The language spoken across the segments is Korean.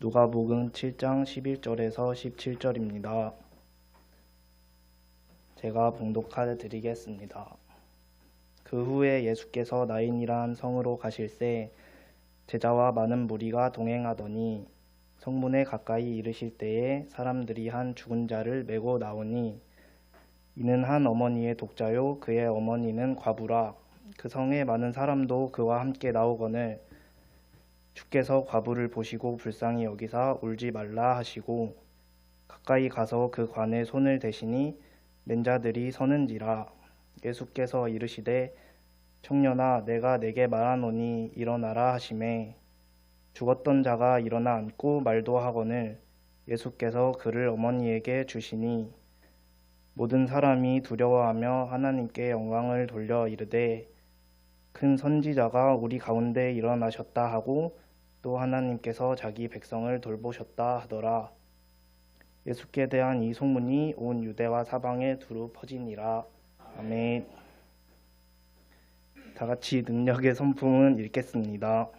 누가복음 7장 11절에서 17절입니다. 제가 봉독하여 드리겠습니다. 그 후에 예수께서 나인이란 성으로 가실새 제자와 많은 무리가 동행하더니 성문에 가까이 이르실 때에 사람들이 한 죽은 자를 메고 나오니 이는 한 어머니의 독자요 그의 어머니는 과부라. 그 성에 많은 사람도 그와 함께 나오거늘 주께서 과부를 보시고 불쌍히 여기사 울지 말라 하시고 가까이 가서 그 관에 손을 대시니 맨자들이 서는지라. 예수께서 이르시되 청년아 내가 내게 말하노니 일어나라 하시매 죽었던 자가 일어나 앉고 말도 하거늘 예수께서 그를 어머니에게 주시니 모든 사람이 두려워하며 하나님께 영광을 돌려 이르되 큰 선지자가 우리 가운데 일어나셨다 하고 또 하나님께서 자기 백성을 돌보셨다 하더라. 예수께 대한 이 소문이 온 유대와 사방에 두루 퍼지니라. 아멘. 다 같이 능력의 선포문 읽겠습니다.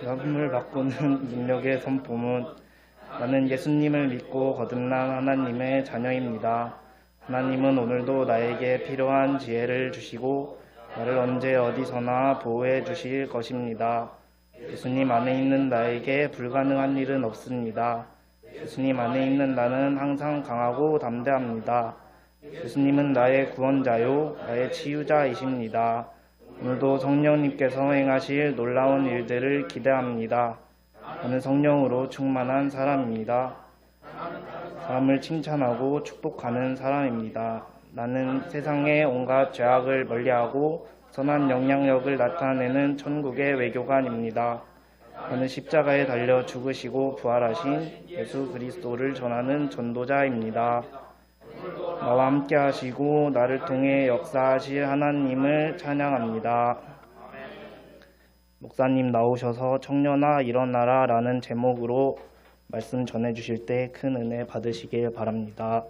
여러분을 바꾸는 능력의 선포문. 나는 예수님을 믿고 거듭난 하나님의 자녀입니다. 하나님은 오늘도 나에게 필요한 지혜를 주시고 나를 언제 어디서나 보호해 주실 것입니다. 예수님 안에 있는 나에게 불가능한 일은 없습니다. 예수님 안에 있는 나는 항상 강하고 담대합니다. 예수님은 나의 구원자요, 나의 치유자이십니다. 오늘도 성령님께서 행하실 놀라운 일들을 기대합니다. 나는 성령으로 충만한 사람입니다. 사람을 칭찬하고 축복하는 사람입니다. 나는 세상의 온갖 죄악을 멀리하고 선한 영향력을 나타내는 천국의 외교관입니다. 저는 십자가에 달려 죽으시고 부활하신 예수 그리스도를 전하는 전도자입니다. 나와 함께 하시고 나를 통해 역사하실 하나님을 찬양합니다. 목사님 나오셔서 청년아 일어나라 라는 제목으로 말씀 전해주실 때 큰 은혜 받으시길 바랍니다.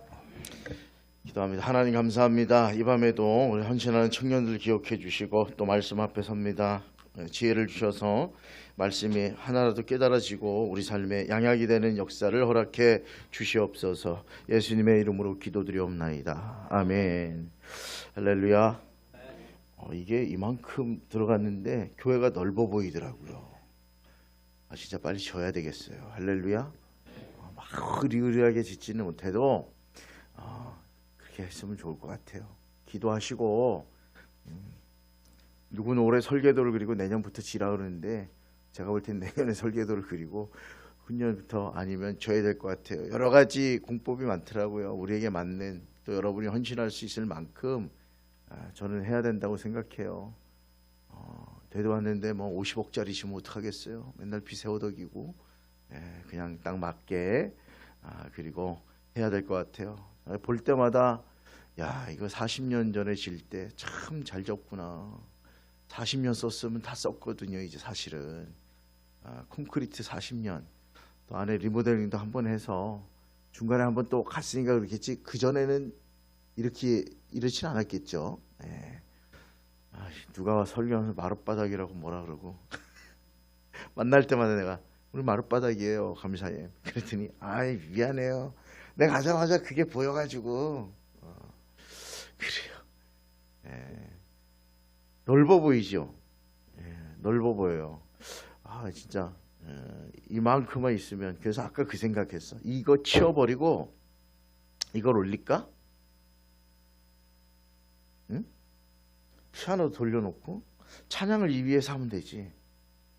기도합니다. 하나님 감사합니다. 이 밤에도 우리 헌신하는 청년들 기억해 주시고 또 말씀 앞에 섭니다. 지혜를 주셔서 말씀이 하나라도 깨달아지고 우리 삶에 양약이 되는 역사를 허락해 주시옵소서. 예수님의 이름으로 기도드리옵나이다. 아멘. 할렐루야. 이게 이만큼 들어갔는데 교회가 넓어 보이더라고요. 진짜 빨리 지어야 되겠어요. 할렐루야. 막 으리으리하게 짓지는 못해도 그렇게 했으면 좋을 것 같아요. 기도하시고 누구는 올해 설계도를 그리고 내년부터 지라 그러는데 제가 볼 땐 내년에 설계도를 그리고 후년부터 아니면 져야 될 것 같아요. 여러 가지 공법이 많더라고요. 우리에게 맞는 또 여러분이 헌신할 수 있을 만큼 저는 해야 된다고 생각해요. 되도 않는데 뭐 50억짜리시면 어떡하겠어요. 맨날 비 세워덕이고 그냥 딱 맞게 그리고 해야 될 것 같아요. 볼 때마다 야 이거 40년 전에 질 때 참 잘 졌구나. 40년 썼으면 다 썼거든요. 이제 사실은 콘크리트 40년 또 안에 리모델링도 한번 해서 중간에 한번 또 갔으니까 그렇겠지. 그전에는 이렇진 않았겠죠. 누가 설교하면서 마룻바닥이라고 뭐라 그러고 만날 때마다 내가 우리 마룻바닥이에요 감사님. 그랬더니 아이 미안해요. 내가 가자마자 그게 보여가지고 그래요. 넓어 보이죠. 넓어 보여요. 진짜 이만큼만 있으면. 그래서 아까 그 생각했어. 이거 치워버리고 이걸 올릴까? 응? 피아노 돌려놓고 찬양을 이 위에서 하면 되지.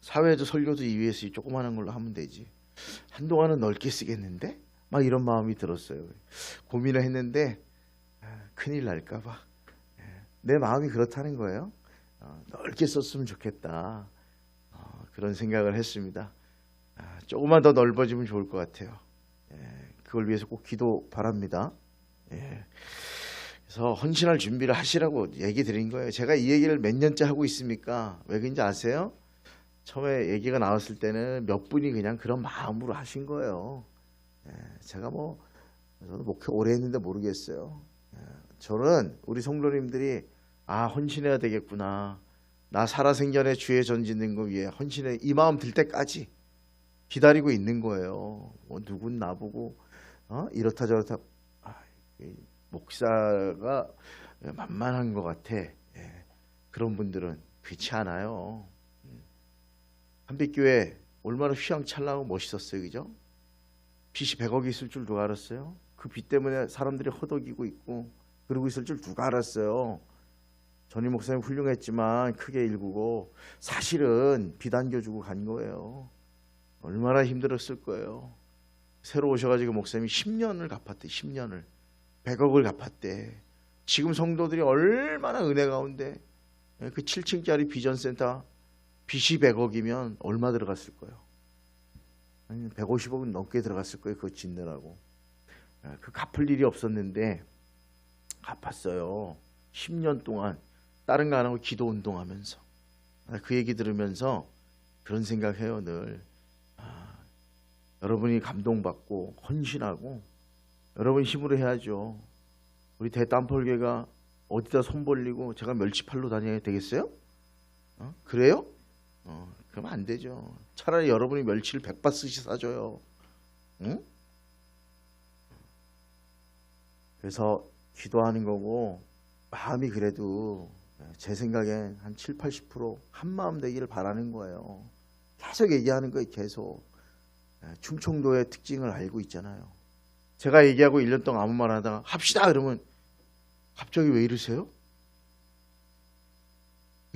사회도 설교도 이 위에서 이 조그마한 걸로 하면 되지. 한동안은 넓게 쓰겠는데? 막 이런 마음이 들었어요. 고민을 했는데 큰일 날까봐. 내 마음이 그렇다는 거예요. 넓게 썼으면 좋겠다. 그런 생각을 했습니다. 조금만 더 넓어지면 좋을 것 같아요. 그걸 위해서 꼭 기도 바랍니다. 그래서 헌신할 준비를 하시라고 얘기 드린 거예요. 제가 이 얘기를 몇 년째 하고 있습니까? 왜 그런지 아세요? 처음에 얘기가 나왔을 때는 몇 분이 그냥 그런 마음으로 하신 거예요. 제가 저도 목회 오래 했는데 모르겠어요. 저는 우리 성도님들이 헌신해야 되겠구나. 나 살아생전에 주의 전짓는 거 위해 헌신해 이 마음 들 때까지 기다리고 있는 거예요. 뭐 누군 나보고 이렇다 저렇다. 이 목사가 만만한 것 같아. 예, 그런 분들은 그렇지 않아요. 한빛교회 얼마나 휘황찬란하고 멋있었어요, 그죠? 빚이 100억이 있을 줄 누가 알았어요? 그 빚 때문에 사람들이 허덕이고 있고 그러고 있을 줄 누가 알았어요? 전임 목사님 훌륭했지만 크게 일구고 사실은 빚 안겨주고 간 거예요. 얼마나 힘들었을 거예요. 새로 오셔가지고 목사님이 10년을 갚았대. 10년을 100억을 갚았대. 지금 성도들이 얼마나 은혜 가운데 그 7층짜리 비전센터 빚이 100억이면 얼마 들어갔을 거예요? 아니 150억은 넘게 들어갔을 거예요. 그거 짓느라고. 그 갚을 일이 없었는데 갚았어요. 10년 동안 다른 거 안 하고 기도 운동하면서. 그 얘기 들으면서 그런 생각해요. 늘 여러분이 감동받고 헌신하고 여러분 힘으로 해야죠. 우리 대담펄교가 어디다 손 벌리고 제가 멸치팔로 다녀야 되겠어요? 그래요? 그러면 안 되죠. 차라리 여러분이 멸치를 100바스씩 사줘요. 응? 그래서 기도하는 거고 마음이 그래도 제 생각엔 한 7, 80% 한마음 되기를 바라는 거예요. 계속 얘기하는 거예요. 계속. 충청도의 특징을 알고 있잖아요. 제가 얘기하고 1년 동안 아무 말 안 하다가 합시다 그러면 갑자기 왜 이러세요?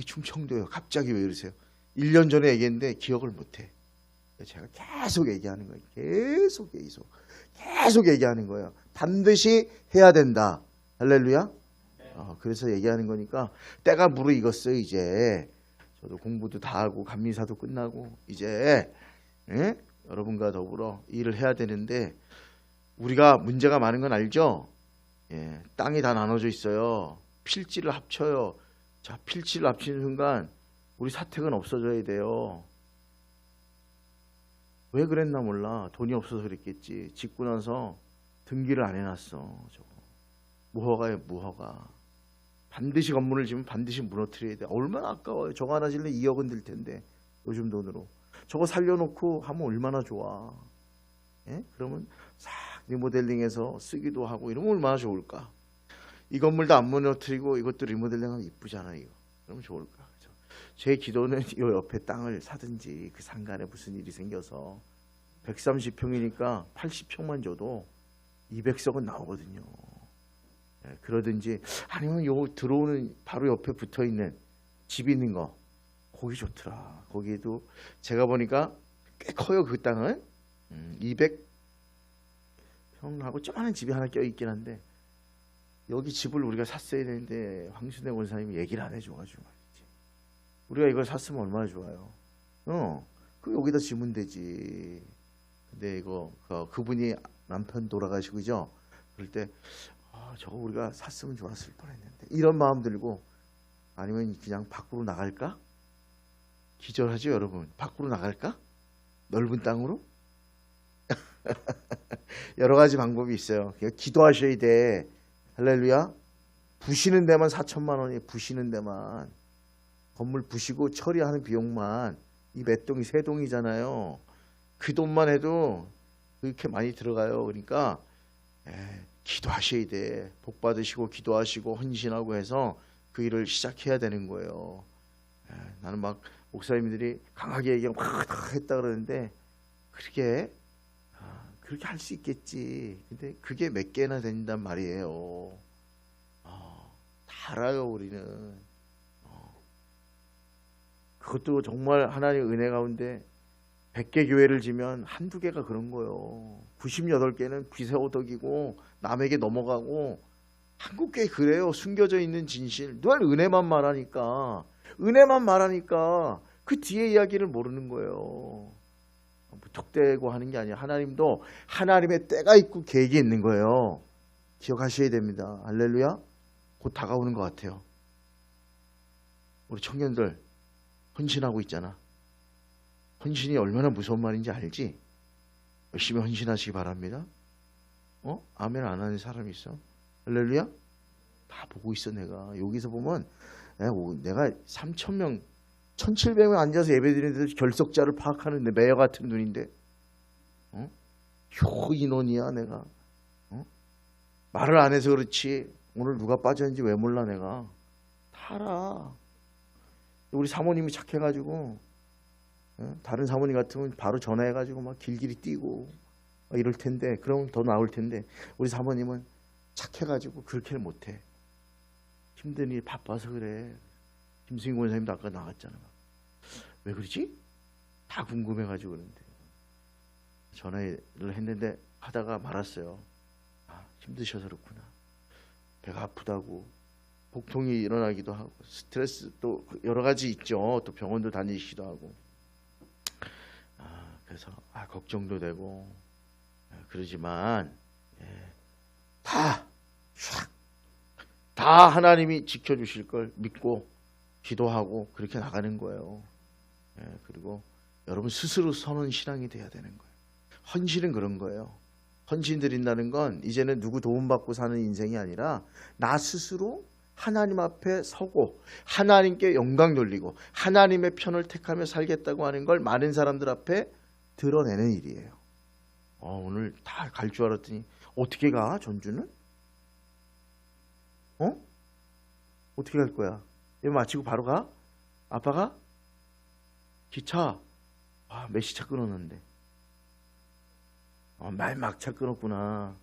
충청도예요. 갑자기 왜 이러세요? 1년 전에 얘기했는데 기억을 못해. 제가 계속 얘기하는 거예요. 계속 얘기하는 거예요. 반드시 해야 된다. 할렐루야. 그래서 얘기하는 거니까 때가 무르익었어요. 이제 저도 공부도 다 하고 감리사도 끝나고 이제 여러분과 더불어 일을 해야 되는데 우리가 문제가 많은 건 알죠? 땅이 다 나눠져 있어요. 필지를 합쳐요. 자, 필지를 합치는 순간 우리 사택은 없어져야 돼요. 왜 그랬나 몰라. 돈이 없어서 그랬겠지. 짓고 나서 등기를 안 해놨어. 저거. 무허가예요. 무허가. 반드시 건물을 지으면 반드시 무너뜨려야 돼. 얼마나 아까워요. 저거 하나 지르면 2억은 들 텐데 요즘 돈으로. 저거 살려놓고 하면 얼마나 좋아. 그러면 싹 리모델링해서 쓰기도 하고 이러면 얼마나 좋을까. 이 건물도 안 무너뜨리고 이것도 리모델링하면 이쁘잖아. 이거. 그러면 좋을까. 그렇죠? 제 기도는 이 옆에 땅을 사든지 그 상간에 무슨 일이 생겨서 130평이니까 80평만 줘도 200석은 나오거든요. 그러든지 아니면 요 들어오는 바로 옆에 붙어있는 집 있는 거 거기 좋더라. 거기도 제가 보니까 꽤 커요. 그 땅은 200평하고 조그마한 집이 하나 껴있긴 한데 여기 집을 우리가 샀어야 되는데 황순대 권사님이 얘기를 안 해줘가지고 말이지. 우리가 이걸 샀으면 얼마나 좋아요. 그 여기다 지면 되지. 근데 이거 그분이 남편 돌아가시고 그죠? 그럴 때 저거 우리가 샀으면 좋았을 뻔했는데 이런 마음 들고 아니면 그냥 밖으로 나갈까? 기절하죠 여러분. 밖으로 나갈까? 넓은 땅으로? 여러 가지 방법이 있어요. 그냥 기도하셔야 돼. 할렐루야. 부시는 데만 4천만 원이 부시는 데만. 건물 부시고 처리하는 비용만 이 몇 동이 3동이잖아요. 그 돈만 해도 그렇게 많이 들어가요. 그러니까 기도하셔야 돼. 복 받으시고 기도하시고 헌신하고 해서 그 일을 시작해야 되는 거예요. 나는 막 목사님들이 강하게 얘기하고 막 했다 그러는데 그렇게 할 수 있겠지. 근데 그게 몇 개나 된단 말이에요. 다 알아요 우리는. 그것도 정말 하나님의 은혜 가운데 100개 교회를 지면 한두 개가 그런 거예요. 98개는 귀세오덕이고 남에게 넘어가고 한국교회 그래요. 숨겨져 있는 진실. 늘 은혜만 말하니까 그 뒤에 이야기를 모르는 거예요. 무턱대고 하는 게 아니라 하나님도 하나님의 때가 있고 계획이 있는 거예요. 기억하셔야 됩니다. 할렐루야. 곧 다가오는 것 같아요. 우리 청년들 헌신하고 있잖아. 헌신이 얼마나 무서운 말인지 알지? 열심히 헌신하시기 바랍니다. 아멘 안 하는 사람이 있어? 할렐루야? 다 보고 있어 내가. 여기서 보면 내가 3,000명 1,700명 앉아서 예배드리는데 결석자를 파악하는데 매여 같은 눈인데 효인원이야 내가. 말을 안 해서 그렇지 오늘 누가 빠졌는지 왜 몰라 내가. 다 알아. 우리 사모님이 착해가지고 다른 사모님 같으면 바로 전화해가지고 막 길길이 뛰고 이럴 텐데, 그럼 더 나을 텐데 우리 사모님은 착해가지고 그렇게는 못해. 힘든 일 바빠서 그래. 김승희 권사님도 아까 나갔잖아. 왜 그러지? 다 궁금해가지고 그런데 전화를 했는데 하다가 말았어요. 아, 힘드셔서 그렇구나. 배가 아프다고, 복통이 일어나기도 하고, 스트레스 또 여러 가지 있죠. 또 병원도 다니시기도 하고. 그래서 걱정도 되고 그러지만 다 하나님이 지켜주실 걸 믿고 기도하고 그렇게 나가는 거예요. 그리고 여러분 스스로 서는 신앙이 돼야 되는 거예요. 헌신은 그런 거예요. 헌신 드린다는 건 이제는 누구 도움받고 사는 인생이 아니라 나 스스로 하나님 앞에 서고 하나님께 영광 돌리고 하나님의 편을 택하며 살겠다고 하는 걸 많은 사람들 앞에 드러내는 일이에요. 오늘 다 갈 줄 알았더니 어떻게 가? 전주는? 어떻게 갈 거야? 이거 마치고 바로 가? 아빠가? 기차? 몇 시차 끊었는데? 말 막차 끊었구나.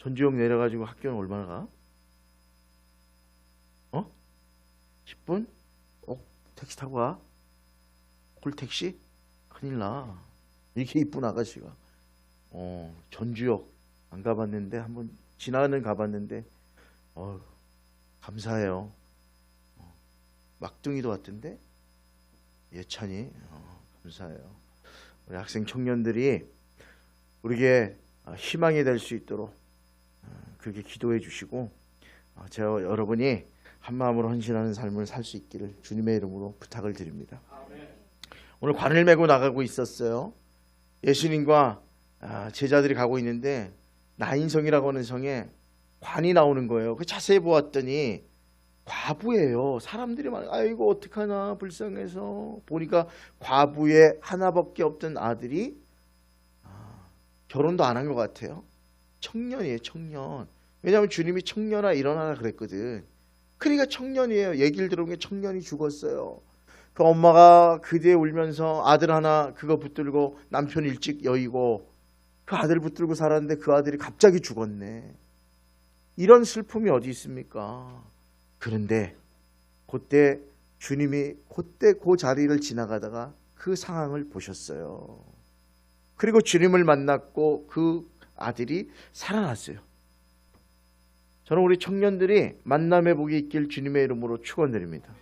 전주역 내려가지고 학교는 얼마나 가? 10분? 택시 타고 가? 콜택시? 큰일 나. 이렇게 이쁜 아가씨가. 전주역 안 가봤는데 한번 지나는 가봤는데 감사해요. 막둥이도 왔던데 예찬이 감사해요. 우리 학생 청년들이 우리에게 희망이 될 수 있도록 그렇게 기도해 주시고 제가 여러분이 한마음으로 헌신하는 삶을 살 수 있기를 주님의 이름으로 부탁을 드립니다. 오늘 관을 메고 나가고 있었어요. 예수님과 제자들이 가고 있는데 나인성이라고 하는 성에 관이 나오는 거예요. 그 자세히 보았더니 과부예요. 사람들이 막 아이고 어떡하나 불쌍해서 보니까 과부의 하나밖에 없던 아들이 결혼도 안 한 것 같아요. 청년이에요. 청년. 왜냐하면 주님이 청년아 일어나라 그랬거든. 그러니까 청년이에요. 얘기를 들어보면 청년이 죽었어요. 그 엄마가 그 뒤에 울면서 아들 하나 그거 붙들고 남편 일찍 여의고 그 아들 붙들고 살았는데 그 아들이 갑자기 죽었네. 이런 슬픔이 어디 있습니까? 그런데 그때 주님이 그때 그 자리를 지나가다가 그 상황을 보셨어요. 그리고 주님을 만났고 그 아들이 살아났어요. 저는 우리 청년들이 만남의 복이 있길 주님의 이름으로 축원드립니다.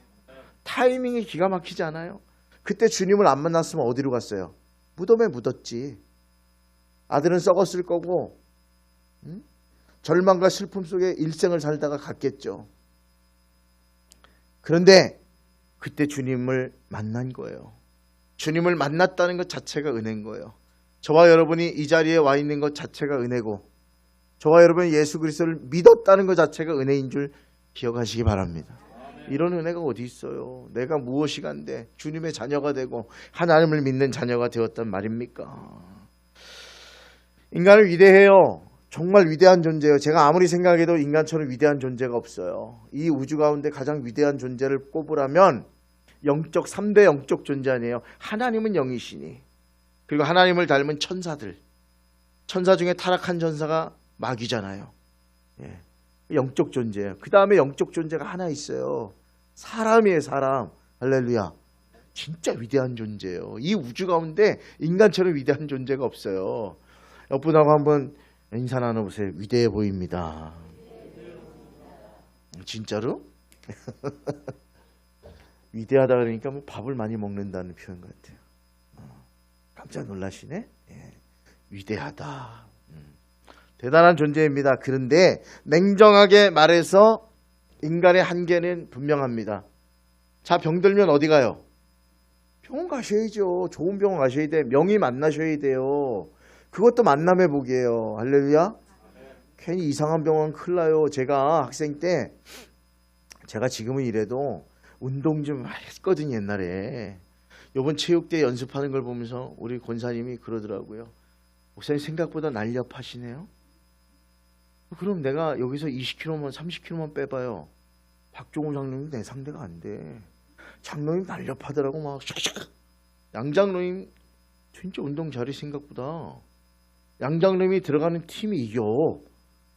타이밍이 기가 막히지 않아요? 그때 주님을 안 만났으면 어디로 갔어요? 무덤에 묻었지. 아들은 썩었을 거고 절망과 슬픔 속에 일생을 살다가 갔겠죠. 그런데 그때 주님을 만난 거예요. 주님을 만났다는 것 자체가 은혜인 거예요. 저와 여러분이 이 자리에 와 있는 것 자체가 은혜고 저와 여러분이 예수 그리스도를 믿었다는 것 자체가 은혜인 줄 기억하시기 바랍니다. 이런 은혜가 어디 있어요? 내가 무엇이 간데 주님의 자녀가 되고 하나님을 믿는 자녀가 되었단 말입니까? 인간은 위대해요. 정말 위대한 존재예요. 제가 아무리 생각해도 인간처럼 위대한 존재가 없어요. 이 우주 가운데 가장 위대한 존재를 꼽으라면 3대 영적 존재 아니에요. 하나님은 영이시니 그리고 하나님을 닮은 천사들. 천사 중에 타락한 천사가 마귀잖아요. 영적 존재예요. 그 다음에 영적 존재가 하나 있어요. 사람이에요. 사람. 할렐루야. 진짜 위대한 존재예요. 이 우주 가운데 인간처럼 위대한 존재가 없어요. 옆분하고 한번 인사 나눠보세요. 위대해 보입니다. 진짜로? 위대하다 그러니까 뭐 밥을 많이 먹는다는 표현 같아요. 깜짝 놀라시네. 위대하다. 대단한 존재입니다. 그런데 냉정하게 말해서 인간의 한계는 분명합니다. 자, 병들면 어디 가요? 병원 가셔야죠. 좋은 병원 가셔야 돼. 명의 만나셔야 돼요. 그것도 만남의 복이에요. 할렐루야. 괜히 이상한 병원 큰일 나요. 제가 학생 때 제가 지금은 이래도 운동 좀 했거든요. 옛날에. 요번 체육대 연습하는 걸 보면서 우리 권사님이 그러더라고요. 목사님 생각보다 날렵하시네요. 그럼 내가 여기서 20kg만 30kg만 빼봐요. 박종호 장로님 내 상대가 안 돼. 장로님 날렵하더라고 막 샥샥. 양장로님 진짜 운동 잘해 생각보다. 양장로님이 들어가는 팀이 이겨.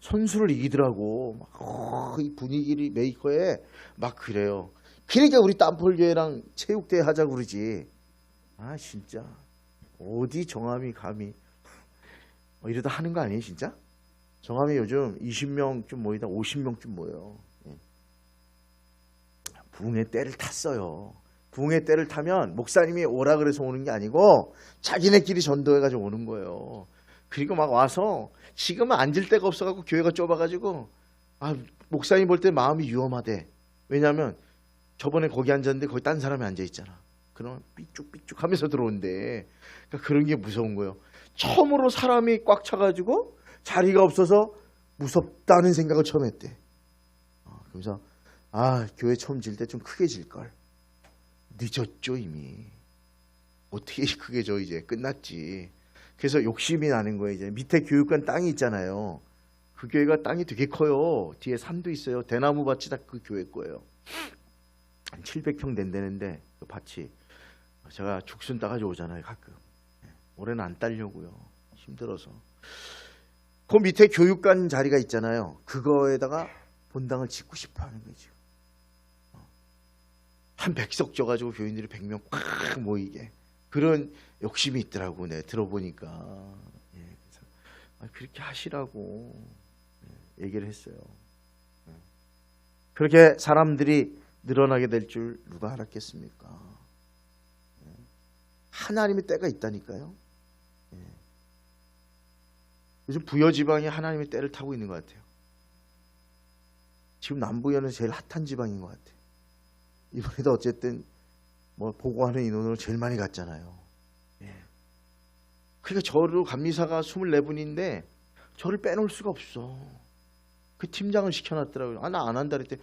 선수를 이기더라고. 막, 이 분위기를 메이커에 막 그래요. 그러니까 우리 땀폴교회랑 체육대회 하자고 그러지. 아 진짜 어디 정함이 감히 이러다 하는 거 아니에요 진짜? 정함이 요즘 20명쯤 모이다 50명쯤 모여요. 부흥의 때를 탔어요. 부흥의 때를 타면 목사님이 오라 그래서 오는 게 아니고 자기네끼리 전도해가지고 오는 거예요. 그리고 막 와서 지금은 앉을 데가 없어갖고 교회가 좁아가지고 목사님 볼 때 마음이 위험하대. 왜냐하면 저번에 거기 앉았는데 거기 딴 사람이 앉아있잖아. 그럼 삐쭉삐쭉 하면서 들어온대. 그러니까 그런 게 무서운 거예요. 처음으로 사람이 꽉 차가지고 자리가 없어서 무섭다는 생각을 처음 했대. 그래서 교회 처음 질 때 좀 크게 질걸. 늦었죠 이미. 어떻게 크게 져 이제 끝났지. 그래서 욕심이 나는 거예요. 이제 밑에 교육관 땅이 있잖아요. 그 교회가 땅이 되게 커요. 뒤에 산도 있어요. 대나무 밭이 다 그 교회 거예요. 한 700평 된다는데 그 밭이 제가 죽순 따가지고 오잖아요 가끔. 올해는 안 따려고요. 힘들어서. 그 밑에 교육관 자리가 있잖아요. 그거에다가 본당을 짓고 싶어 하는 거죠. 한 100석 져가지고 교인들이 100명 꽉 모이게. 그런 욕심이 있더라고. 네, 들어보니까. 그래서 그렇게 하시라고 얘기를 했어요. 그렇게 사람들이 늘어나게 될 줄 누가 알았겠습니까? 하나님의 때가 있다니까요. 요즘 부여지방이 하나님의 때를 타고 있는 것 같아요. 지금 남부여는 제일 핫한 지방인 것 같아요. 이번에도 어쨌든 뭐 보고하는 인원으로 제일 많이 갔잖아요. 그러니까 저로 감리사가 24분인데 저를 빼놓을 수가 없어. 그 팀장을 시켜놨더라고요. 나 안 한다 그랬더니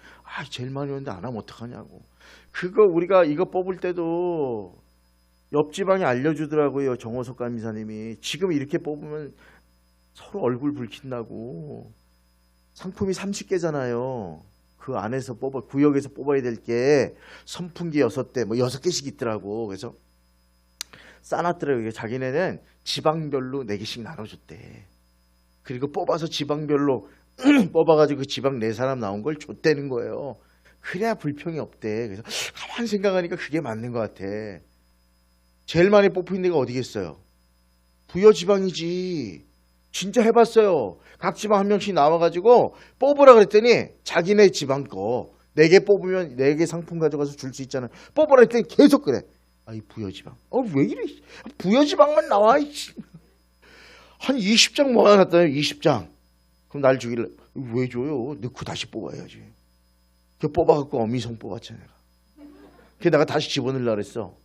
제일 많이 오는데 안 하면 어떡하냐고. 그거 우리가 이거 뽑을 때도 옆 지방에 알려주더라고요. 정호석 감리사님이. 지금 이렇게 뽑으면 서로 얼굴 붉힌다고. 상품이 30개잖아요. 그 안에서 구역에서 뽑아야 될 게 선풍기 6대, 뭐 6개씩 있더라고. 그래서 싸놨더라고요. 자기네는 지방별로 4개씩 나눠줬대. 그리고 뽑아서 지방별로 뽑아가지고 그 지방 4사람 나온 걸 줬대는 거예요. 그래야 불평이 없대. 그래서 가만히 생각하니까 그게 맞는 것 같아. 제일 많이 뽑힌 데가 어디겠어요? 부여지방이지. 진짜 해봤어요. 각 지방 한 명씩 나와가지고 뽑으라 그랬더니 자기네 지방 거 4개 뽑으면 4개 상품 가져가서 줄 수 있잖아요. 뽑으라 했더니 계속 그래. 이 부여지방. 왜 이래? 부여지방만 나와. 한 20장 모아놨다요. 20장. 그럼 날 주길래 왜 줘요? 넣고 다시 뽑아야지. 그 뽑아갖고 어미성 뽑았잖아 내가. 그래서 내가 다시 집어넣으려고 그랬어.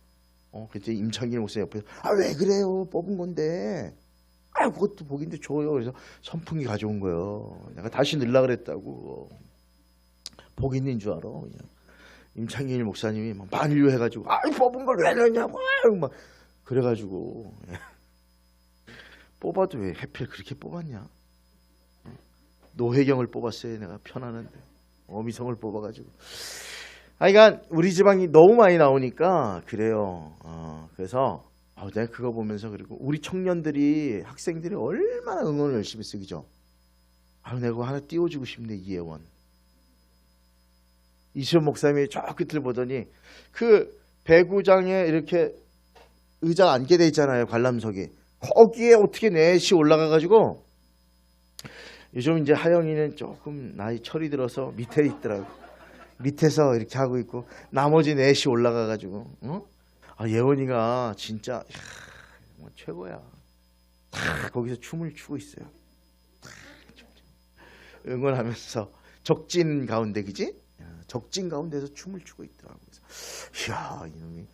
그때 임창길 목사님 옆에서 왜 그래요? 뽑은 건데. 그것도 복인데 줘요. 그래서 선풍기 가져온 거예요. 내가 다시 넣으려고 그랬다고. 복 있는 줄 알아. 그냥. 임창길 목사님이 막 만류해가지고 뽑은 걸 왜 넣냐고 막 그래가지고 뽑아도 왜 해필 그렇게 뽑았냐. 노혜경을 뽑았어요. 내가 편하는데 어미성을 뽑아가지고. 그러니까 우리 지방이 너무 많이 나오니까 그래요. 그래서 내가 그거 보면서 그리고 우리 청년들이 학생들이 얼마나 응원을 열심히 쓰기죠. 내가 그거 하나 띄워주고 싶네. 이혜원 이시원 목사님이 저 끝을 보더니 그 배구장에 이렇게 의자가 앉게 돼 있잖아요. 관람석이. 거기에 어떻게 넷이 올라가가지고 요즘 이제 하영이는 조금 나이 철이 들어서 밑에 있더라고. 밑에서 이렇게 하고 있고 나머지 넷이 올라가가지고 예원이가 진짜 최고야. 거기서 춤을 추고 있어요. 응원하면서 적진 가운데 그지? 적진 가운데서 춤을 추고 있더라고. 그래서 이야 이놈이.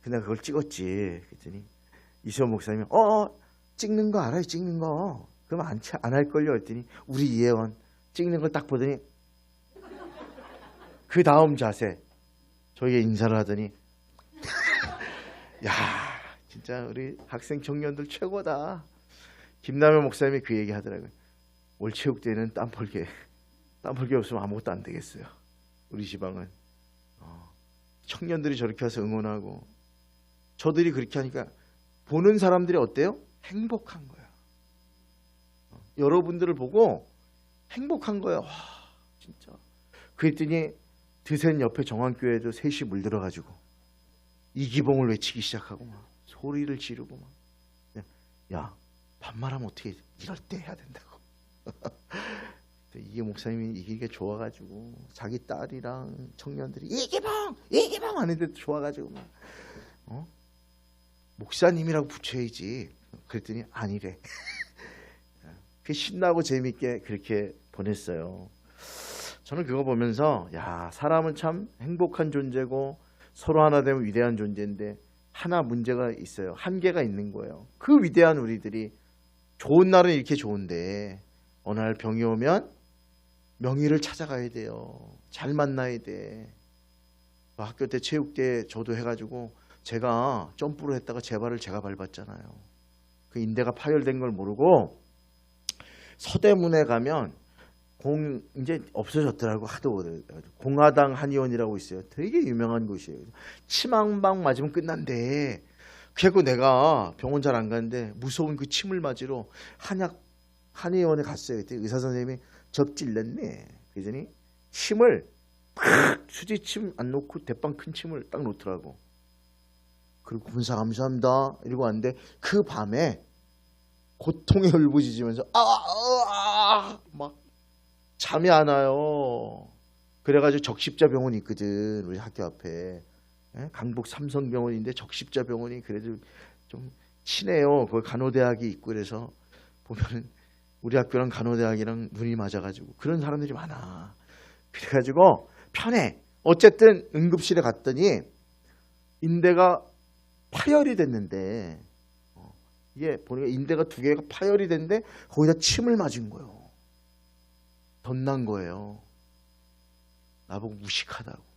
근데 그걸 찍었지. 그랬더니 이시원 목사님이 찍는 거 알아요? 찍는 거. 그럼 안 할걸요? 했더니 우리 이혜원 찍는 걸 딱 보더니 그 다음 자세 저에게 인사를 하더니 야 진짜 우리 학생 청년들 최고다. 김남현 목사님이 그 얘기 하더라고요. 올 체육대회는 땀 벌게 없으면 아무것도 안 되겠어요. 우리 지방은 청년들이 저렇게 와서 응원하고 저들이 그렇게 하니까 보는 사람들이 어때요? 행복한 거야. 여러분들을 보고 행복한 거야. 와, 진짜. 그랬더니 드센 옆에 정한교회도 셋이 물들어가지고 이기봉을 외치기 시작하고 막 소리를 지르고 막. 야, 반말하면 어떻게 이럴 때 해야 된다고. 이게 목사님이 이기게 좋아가지고 자기 딸이랑 청년들이 이기봉 하는데도 좋아가지고 막 목사님이라고 붙여야지. 그랬더니 아니래. 그 신나고 재밌게 그렇게 보냈어요. 저는 그거 보면서 야, 사람은 참 행복한 존재고 서로 하나 되면 위대한 존재인데 하나 문제가 있어요. 한계가 있는 거예요. 그 위대한 우리들이 좋은 날은 이렇게 좋은데 어느 날 병이 오면 명의를 찾아가야 돼요. 잘 만나야 돼. 학교 때 체육대 저도 해가지고 제가 점프를 했다가 제 발을 제가 밟았잖아요. 그 인대가 파열된 걸 모르고 서대문에 가면 이제 없어졌더라고. 하도 공화당 한의원이라고 있어요. 되게 유명한 곳이에요. 침항방 맞으면 끝난대. 그래서 내가 병원 잘 안 가는데 무서운 그 침을 맞으러 한의원에 갔어요. 그때 의사 선생님이 접질렀네. 그러더니 침을 팍 수지침 안 놓고 대빵 큰 침을 딱 놓더라고. 그리고 군사 감사합니다 이러고 왔는데 그 밤에 고통에 울부짖으면서 막 잠이 안 와요. 그래가지고 적십자병원이 있거든. 우리 학교 앞에. 강북 삼성병원인데 적십자병원이 그래도 좀 친해요. 거기 간호대학이 있고 그래서 보면은 우리 학교랑 간호대학이랑 눈이 맞아가지고 그런 사람들이 많아. 그래가지고 편해. 어쨌든 응급실에 갔더니 인대가 파열이 됐는데 이게 보니까 인대가 두 개가 파열이 됐는데 거기다 침을 맞은 거예요. 덧난 거예요. 나보고 무식하다고.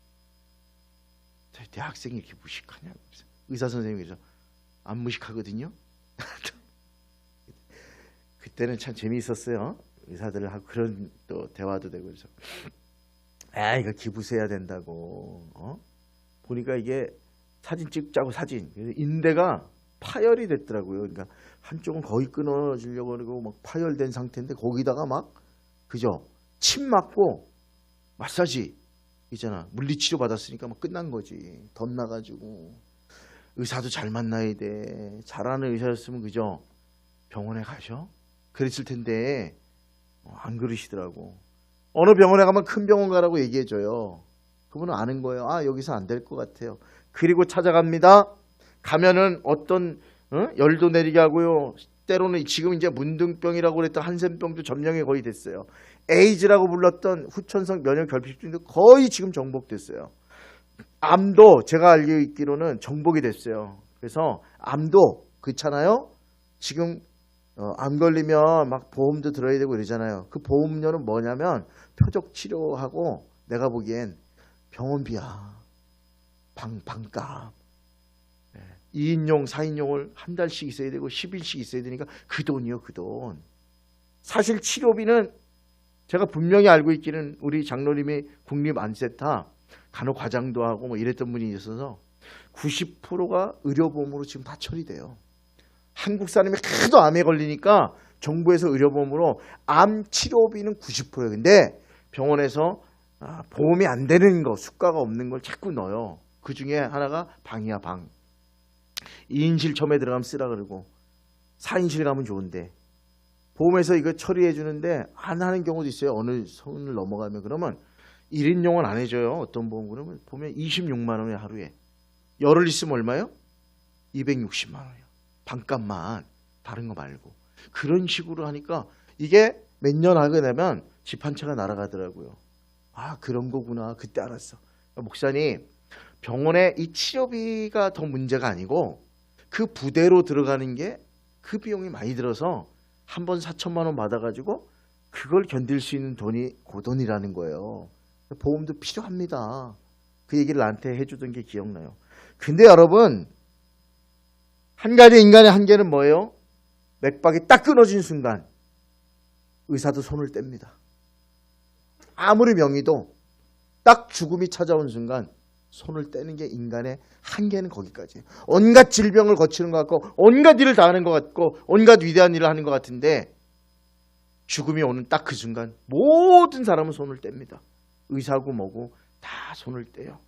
대학생이 이렇게 무식하냐고. 의사 선생님이 그래서 안 무식하거든요. 그때는 참 재미있었어요. 의사들하고 그런 또 대화도 되고 그래서 이거 기부세야 된다고. 보니까 이게 사진 찍자고 사진. 인대가 파열이 됐더라고요. 그러니까 한쪽은 거의 끊어지려고 그러고 막 파열된 상태인데 거기다가 막 그죠? 침 맞고 마사지 있잖아. 물리치료 받았으니까 막 끝난 거지. 덧나가지고 의사도 잘 만나야 돼. 잘하는 의사였으면 그죠? 병원에 가셔? 그랬을 텐데 안 그러시더라고. 어느 병원에 가면 큰 병원 가라고 얘기해줘요. 그분은 아는 거예요. 여기서 안 될 것 같아요. 그리고 찾아갑니다. 가면은 어떤 열도 내리게 하고요. 때로는 지금 이제 문둥병이라고 그랬던 한센병도 점령이 거의 됐어요. 에이즈라고 불렀던 후천성 면역 결핍증도 거의 지금 정복됐어요. 암도 제가 알고 있기로는 정복이 됐어요. 그래서 암도 그렇잖아요. 지금 암 걸리면 막 보험도 들어야 되고 이러잖아요. 그 보험료는 뭐냐면 표적 치료하고 내가 보기엔 병원비야. 방값. 2인용, 4인용을 한 달씩 있어야 되고 10일씩 있어야 되니까 그 돈이요, 그 돈. 사실 치료비는 제가 분명히 알고 있기는 우리 장로님이 국립안센터 간호과장도 하고 뭐 이랬던 분이 있어서 90%가 의료보험으로 지금 다 처리돼요. 한국 사람이 하도 암에 걸리니까 정부에서 의료보험으로 암 치료비는 90%예요. 근데 병원에서 보험이 안 되는 거, 수가가 없는 걸 자꾸 넣어요. 그 중에 하나가 방이야, 방. 2인실 처음에 들어가면 쓰라 그러고 4인실 가면 좋은데 보험에서 이거 처리해 주는데 안 하는 경우도 있어요. 어느 선을 넘어가면. 그러면 1인용은 안 해줘요. 어떤 보험 그러면 보면 26만 원에 하루에. 열흘 있으면 얼마요? 260만 원이요. 방값만. 다른 거 말고. 그런 식으로 하니까 이게 몇 년 하게 되면 집 한 채가 날아가더라고요. 그런 거구나. 그때 알았어. 목사님, 병원에 이 치료비가 더 문제가 아니고 그 부대로 들어가는 게 그 비용이 많이 들어서 한 번 4천만 원 받아가지고 그걸 견딜 수 있는 돈이 고돈이라는 거예요. 보험도 필요합니다. 그 얘기를 나한테 해주던 게 기억나요. 근데 여러분, 한 가지 인간의 한계는 뭐예요? 맥박이 딱 끊어진 순간 의사도 손을 뗍니다. 아무리 명의도 딱 죽음이 찾아온 순간 손을 떼는 게 인간의 한계는 거기까지예요. 온갖 질병을 거치는 것 같고 온갖 일을 다 하는 것 같고 온갖 위대한 일을 하는 것 같은데 죽음이 오는 딱 그 순간 모든 사람은 손을 뗍니다. 의사고 뭐고 다 손을 떼요.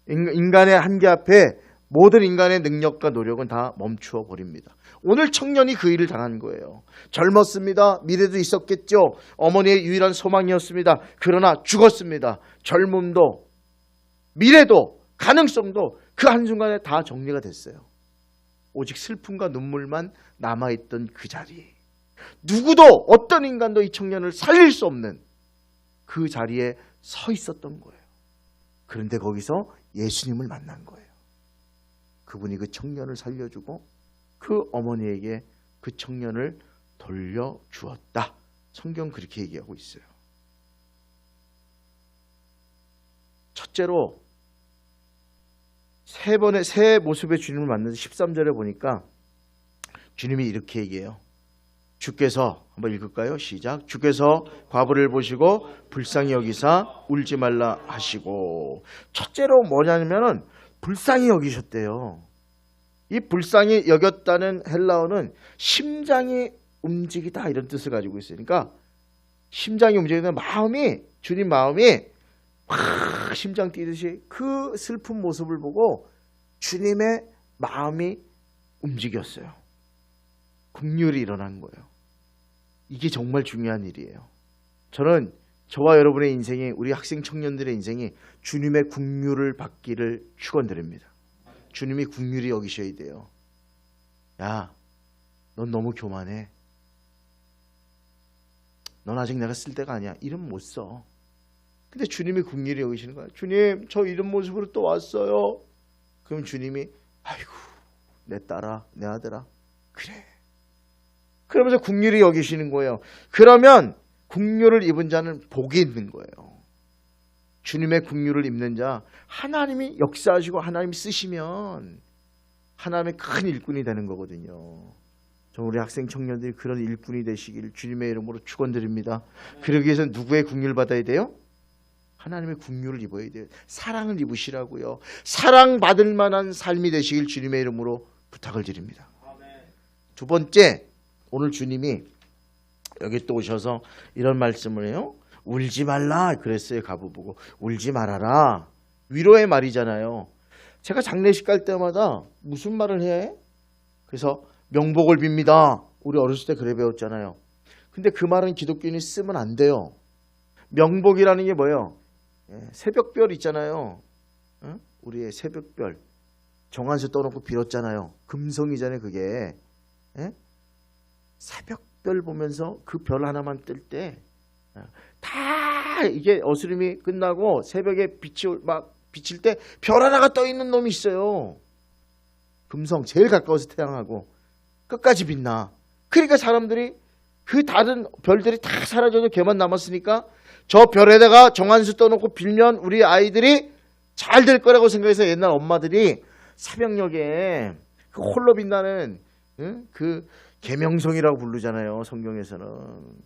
인간의 한계 앞에 모든 인간의 능력과 노력은 다 멈추어 버립니다. 오늘 청년이 그 일을 당한 거예요. 젊었습니다. 미래도 있었겠죠. 어머니의 유일한 소망이었습니다. 그러나 죽었습니다. 젊음도 미래도 가능성도 그 한순간에 다 정리가 됐어요. 오직 슬픔과 눈물만 남아있던 그 자리에 누구도 어떤 인간도 이 청년을 살릴 수 없는 그 자리에 서 있었던 거예요. 그런데 거기서 예수님을 만난 거예요. 그분이 그 청년을 살려주고 그 어머니에게 그 청년을 돌려주었다. 성경 그렇게 얘기하고 있어요. 첫째로 새 모습의 주님을 만나서 13절에 보니까 주님이 이렇게 얘기해요. 주께서 한번 읽을까요? 시작. 주께서 과부를 보시고 불쌍히 여기사 울지 말라 하시고. 첫째로 뭐냐면은 불쌍히 여기셨대요. 이 불쌍히 여겼다는 헬라어는 심장이 움직이다 이런 뜻을 가지고 있으니까 심장이 움직이는 마음이 주님 마음이 확 심장 뛰듯이 그 슬픈 모습을 보고 주님의 마음이 움직였어요. 긍휼이 일어난 거예요. 이게 정말 중요한 일이에요. 저는 저와 여러분의 인생이 우리 학생 청년들의 인생이 주님의 긍휼을 받기를 축원드립니다. 주님이 긍휼히 여기셔야 돼요. 야, 넌 너무 교만해. 넌 아직 내가 쓸 때가 아니야. 이름 못 써. 근데 주님이 긍휼히 여기시는 거야. 주님, 저 이런 모습으로 또 왔어요. 그럼 주님이 아이고, 내 딸아, 내 아들아, 그래. 그러면서 긍휼히 여기시는 거예요. 그러면 긍휼을 입은 자는 복이 있는 거예요. 주님의 긍휼을 입는 자, 하나님이 역사하시고 하나님이 쓰시면 하나님의 큰 일꾼이 되는 거거든요. 저 우리 학생 청년들이 그런 일꾼이 되시길 주님의 이름으로 축원드립니다. 그러기 위해서는 누구의 긍휼을 받아야 돼요? 하나님의 긍휼을 입어야 돼요. 사랑을 입으시라고요. 사랑받을 만한 삶이 되시길 주님의 이름으로 부탁을 드립니다. 두 번째, 오늘 주님이 여기 또 오셔서 이런 말씀을 해요. 울지 말라 그랬어요. 과부 보고 울지 말아라. 위로의 말이잖아요. 제가 장례식 갈 때마다 무슨 말을 해? 그래서 명복을 빕니다. 우리 어렸을 때 그래 배웠잖아요. 근데 그 말은 기독교인이 쓰면 안 돼요. 명복이라는 게 뭐예요? 새벽별 있잖아요. 우리의 새벽별. 정한수 떠놓고 빌었잖아요. 금성이잖아요. 그게. 새벽별 보면서 그 별 하나만 뜰 때 다 이게 어스름이 끝나고 새벽에 빛이 막 비칠 때 별 하나가 떠 있는 놈이 있어요. 금성 제일 가까워서 태양하고 끝까지 빛나. 그러니까 사람들이 그 다른 별들이 다 사라져도 걔만 남았으니까 저 별에다가 정한수 떠놓고 빌면 우리 아이들이 잘 될 거라고 생각해서 옛날 엄마들이 새벽녘에 그 홀로 빛나는 그 계명성이라고 부르잖아요. 성경에서는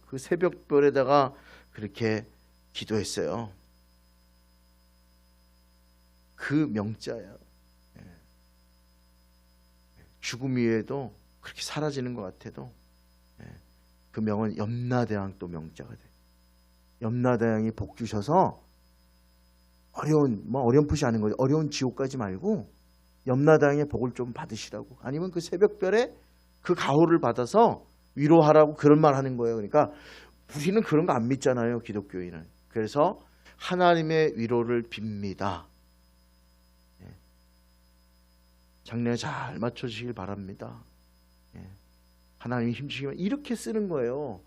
그 새벽별에다가 그렇게 기도했어요. 그 명자예요. 죽음 이후에도 그렇게 사라지는 것 같아도 그 명은 염라대왕 또 명자가 돼. 염라대왕이 복 주셔서 어렴풋이 하는 거죠. 어려운 지옥 가지 말고 염라대왕의 복을 좀 받으시라고. 아니면 그 새벽별에 그 가호를 받아서 위로하라고 그런 말 하는 거예요. 그러니까 우리는 그런 거 안 믿잖아요. 기독교인은. 그래서 하나님의 위로를 빕니다. 장례 잘 맞춰주시길 바랍니다. 하나님이 힘주시면 이렇게 쓰는 거예요.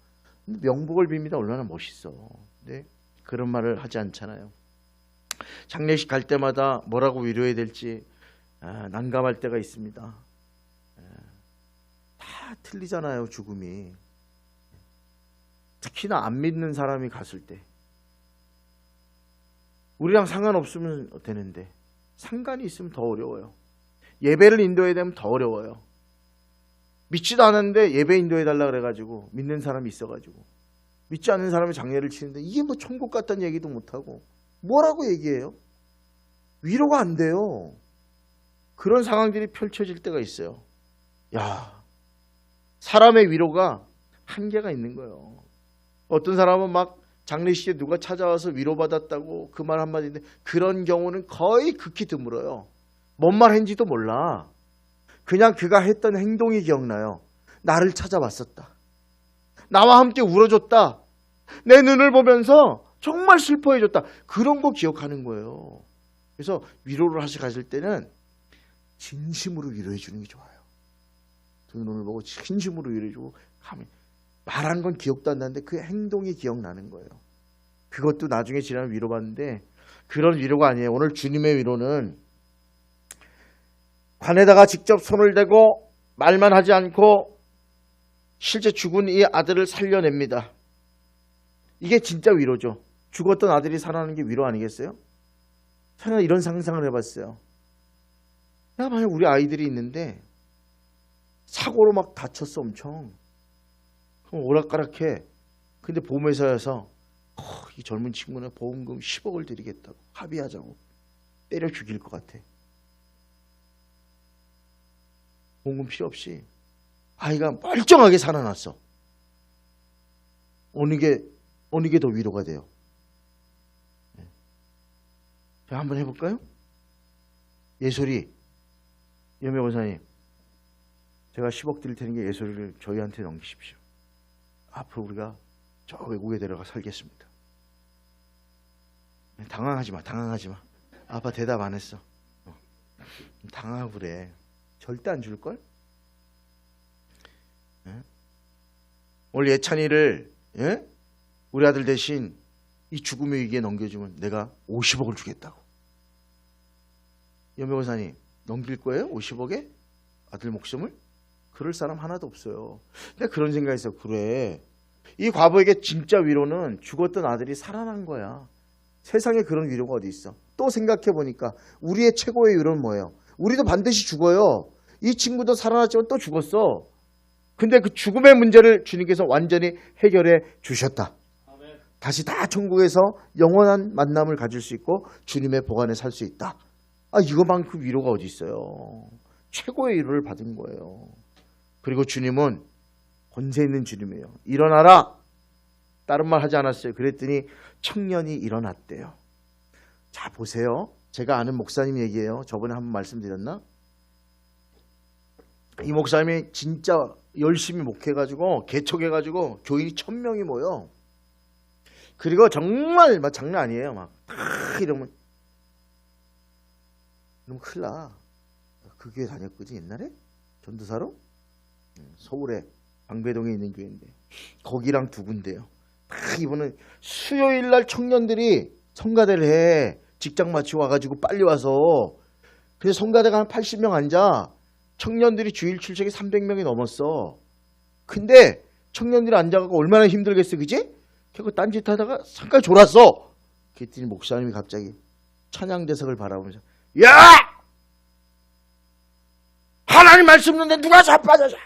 명복을 빕니다. 얼마나 멋있어. 네? 그런 말을 하지 않잖아요. 장례식 갈 때마다 뭐라고 위로해야 될지 난감할 때가 있습니다. 다 틀리잖아요. 죽음이. 특히나 안 믿는 사람이 갔을 때. 우리랑 상관없으면 되는데 상관이 있으면 더 어려워요. 예배를 인도해야 되면 더 어려워요. 믿지도 않았는데 예배 인도해달라 그래가지고 믿는 사람이 있어가지고 믿지 않는 사람이 장례를 치는데 이게 뭐 천국 같다는 얘기도 못하고 뭐라고 얘기해요? 위로가 안 돼요. 그런 상황들이 펼쳐질 때가 있어요. 야, 사람의 위로가 한계가 있는 거예요. 어떤 사람은 막 장례식에 누가 찾아와서 위로받았다고 그 말 한마디인데 그런 경우는 거의 극히 드물어요. 뭔 말 했는지도 몰라. 그냥 그가 했던 행동이 기억나요. 나를 찾아왔었다. 나와 함께 울어줬다. 내 눈을 보면서 정말 슬퍼해줬다. 그런 거 기억하는 거예요. 그래서 위로를 가실 때는 진심으로 위로해 주는 게 좋아요. 두 눈을 보고 진심으로 위로해 주고 말한 건 기억도 안 나는데 그 행동이 기억나는 거예요. 그것도 나중에 지나면 위로받는데 그런 위로가 아니에요. 오늘 주님의 위로는 관에다가 직접 손을 대고 말만 하지 않고 실제 죽은 이 아들을 살려냅니다. 이게 진짜 위로죠. 죽었던 아들이 살아나는 게 위로 아니겠어요? 저는 이런 상상을 해봤어요. 야, 만약 우리 아이들이 있는데 사고로 막 다쳤어 엄청. 그럼 오락가락해. 근데 보험회사에서 이 젊은 친구는 보험금 10억을 드리겠다고 합의하자고 때려 죽일 것 같아. 보험금 필요 없이 아이가 멀쩡하게 살아났어. 어느 게 더 위로가 돼요? 자, 한번 해볼까요? 예솔이, 염혜 원사님, 제가 10억 드릴 테니까 예솔이를 저희한테 넘기십시오. 앞으로 우리가 저 외국에 데려가 살겠습니다. 당황하지 마. 아빠 대답 안 했어. 당황하고 그래. 절대 안 줄걸? 오늘 예찬이를 우리 아들 대신 이 죽음의 위기에 넘겨주면 내가 50억을 주겠다고. 염혜원사님 넘길 거예요? 50억에? 아들 목숨을? 그럴 사람 하나도 없어요. 내가 그런 생각했어. 그래. 이 과부에게 진짜 위로는 죽었던 아들이 살아난 거야. 세상에 그런 위로가 어디 있어. 또 생각해보니까 우리의 최고의 위로는 뭐예요? 우리도 반드시 죽어요. 이 친구도 살아났지만 또 죽었어. 근데 그 죽음의 문제를 주님께서 완전히 해결해 주셨다. 다시 다 천국에서 영원한 만남을 가질 수 있고 주님의 복 안에 살 수 있다. 이거만큼 위로가 어디 있어요. 최고의 위로를 받은 거예요. 그리고 주님은 권세 있는 주님이에요. 일어나라. 다른 말 하지 않았어요. 그랬더니 청년이 일어났대요. 자, 보세요. 제가 아는 목사님 얘기예요. 저번에 한번 말씀드렸나? 이 목사님이 진짜 열심히 목해가지고 개척해가지고 교인이 1000명이 모여. 그리고 정말 막 장난 아니에요. 막 이러면 큰일 나. 그 교회 다녔거든 옛날에 전도사로. 서울에 방배동에 있는 교회인데 거기랑 두 군데요. 이분은 수요일 날 청년들이 성가대를 해. 직장 마치고 와가지고 빨리 와서. 그래서 성가대가 한 80명 앉아. 청년들이 주일 출석이 300명이 넘었어. 근데 청년들이 앉아가고 얼마나 힘들겠어, 그지? 결국 딴짓 하다가 잠깐 졸았어. 그랬더니 목사님이 갑자기 찬양대석을 바라보면서 야! 하나님 말씀 듣는데 누가 자빠져서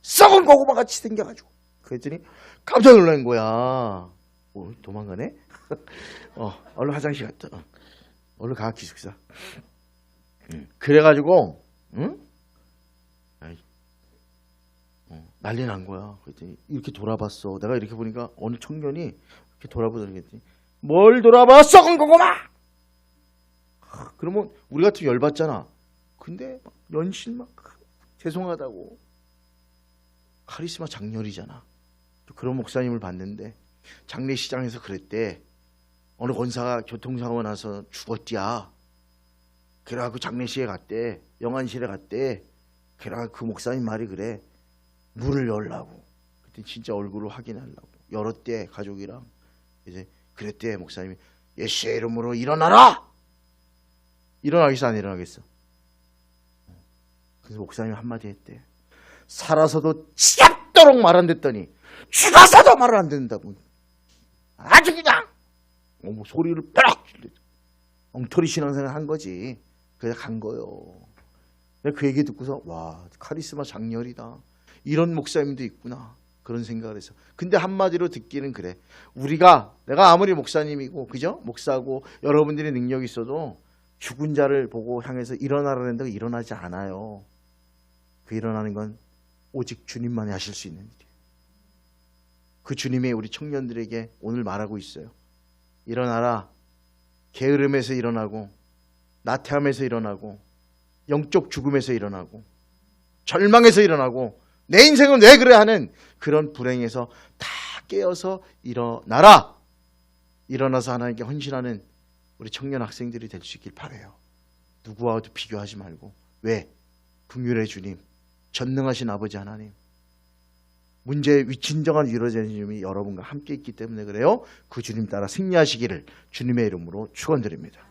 썩은 고구마 같이 생겨가지고. 그랬더니 깜짝 놀란 거야. 도망가네? 얼른 화장실 갔다. 얼른 가, 기숙사. 그래가지고 난리 난 거야. 그랬더니 이렇게 돌아봤어. 내가 이렇게 보니까 어느 청년이 이렇게 돌아보더니 그랬더니 뭘 돌아봐? 썩은 고구마! 그러면 우리 같으면 열받잖아. 근데 막 연신 막 죄송하다고. 카리스마 장렬이잖아. 그런 목사님을 봤는데 장례시장에서 그랬대. 어느 권사가 교통사고 나서 죽었디야. 그래갖고 장례식에 갔대. 영안실에 갔대. 그래갖고 그 목사님 말이 그래. 문을 열라고. 그때 진짜 얼굴을 확인하려고. 열었대, 가족이랑. 이제 그랬대, 목사님이. 예수의 이름으로 일어나라! 일어나겠어, 안 일어나겠어? 그래서 목사님이 한마디 했대. 살아서도 지겹도록 말 안 듣더니 죽어서도 말을 안 듣는다고. 아주 그냥 소리를 뼈락 질러. 엉터리 신앙생활 한 거지. 그래서 간 거요. 내가 그 얘기 듣고서 와, 카리스마 장렬이다. 이런 목사님도 있구나. 그런 생각을 해서. 근데 한마디로 듣기는 그래. 내가 아무리 목사님이고, 그죠? 목사고, 여러분들이 능력이 있어도 죽은 자를 보고 향해서 일어나라는 데가 일어나지 않아요. 그 일어나는 건 오직 주님만이 하실 수 있는 일이에요. 그 주님이 우리 청년들에게 오늘 말하고 있어요. 일어나라. 게으름에서 일어나고, 나태함에서 일어나고, 영적 죽음에서 일어나고, 절망에서 일어나고, 내 인생은 왜 그래 하는 그런 불행에서 다 깨어서 일어나라. 일어나서 하나님께 헌신하는 우리 청년 학생들이 될 수 있길 바라요. 누구와도 비교하지 말고. 왜? 긍휼의 주님, 전능하신 아버지 하나님, 문제의 진정한 위로자의 주님이 여러분과 함께 있기 때문에 그래요. 그 주님 따라 승리하시기를 주님의 이름으로 축원드립니다.